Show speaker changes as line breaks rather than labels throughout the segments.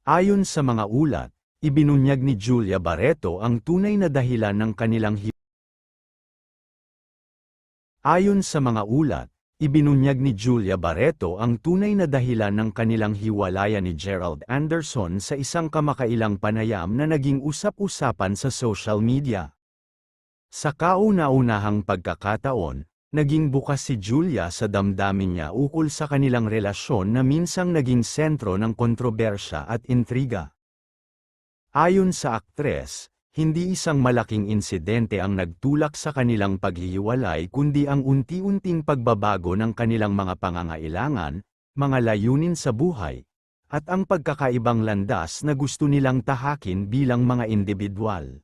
Ayon sa mga ulat, ibinunyag ni Julia Barreto ang tunay na dahilan ng kanilang Ayon sa mga ulat, ibinunyag ni Julia Barreto ang tunay na dahilan ng kanilang hiwalayan ni Gerald Anderson sa isang kamakailang panayam na naging usap-usapan sa social media. Sa kauna-unahang pagkakataon, naging bukas si Julia sa damdamin niya ukol sa kanilang relasyon na minsang naging sentro ng kontrobersya at intriga. Ayon sa aktres, hindi isang malaking insidente ang nagtulak sa kanilang paghihiwalay kundi ang unti-unting pagbabago ng kanilang mga pangangailangan, mga layunin sa buhay, at ang pagkakaibang landas na gusto nilang tahakin bilang mga individual.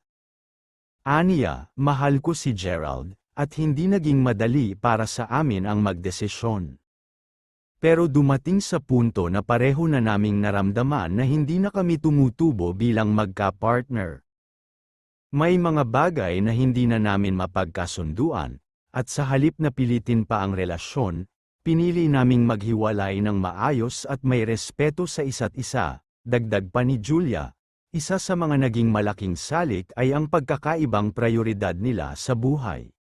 Aniya, mahal ko si Gerald, at hindi naging madali para sa amin ang magdesisyon. Pero dumating sa punto na pareho na naming naramdaman na hindi na kami tumutubo bilang magka-partner. May mga bagay na hindi na namin mapagkasunduan, at sa halip na pilitin pa ang relasyon, pinili naming maghiwalay ng maayos at may respeto sa isa't isa. Dagdag pa ni Julia, isa sa mga naging malaking salik ay ang pagkakaibang prioridad nila sa buhay.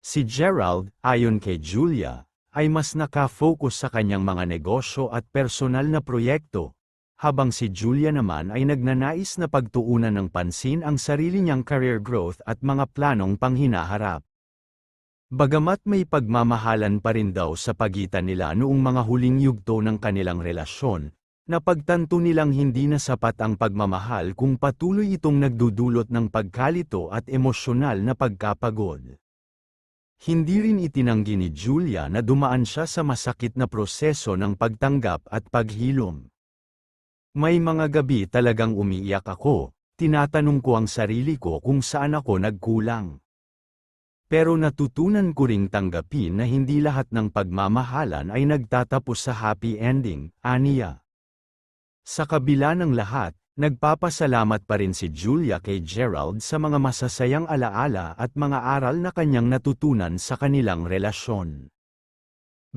Si Gerald, ayon kay Julia, ay mas naka-focus sa kanyang mga negosyo at personal na proyekto, habang si Julia naman ay nagnanais na pagtuunan ng pansin ang sarili niyang career growth at mga planong panghinaharap. Bagamat may pagmamahalan pa rin daw sa pagitan nila noong mga huling yugto ng kanilang relasyon, napagtanto nilang hindi na sapat ang pagmamahal kung patuloy itong nagdudulot ng pagkalito at emosyonal na pagkapagod. Hindi rin itinanggi ni Julia na dumaan siya sa masakit na proseso ng pagtanggap at paghilom. May mga gabi talagang umiiyak ako, tinatanong ko ang sarili ko kung saan ako nagkulang. Pero natutunan ko ring tanggapin na hindi lahat ng pagmamahalan ay nagtatapos sa happy ending, aniya. Sa kabila ng lahat, nagpapasalamat pa rin si Julia kay Gerald sa mga masasayang alaala at mga aral na kanyang natutunan sa kanilang relasyon.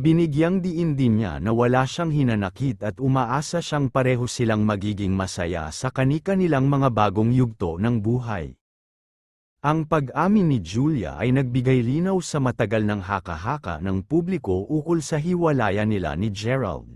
Binigyang diin din niya na wala siyang hinanakit at umaasa siyang pareho silang magiging masaya sa kani-kanilang mga bagong yugto ng buhay. Ang pag-amin ni Julia ay nagbigay linaw sa matagal ng haka-haka ng publiko ukol sa hiwalayan nila ni Gerald.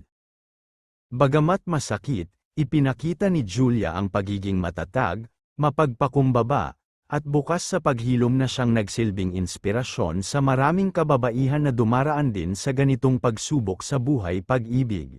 Bagamat masakit, ipinakita ni Julia ang pagiging matatag, mapagpakumbaba, at bukas sa paghilom na siyang nagsilbing inspirasyon sa maraming kababaihan na dumaraan din sa ganitong pagsubok sa buhay pag-ibig.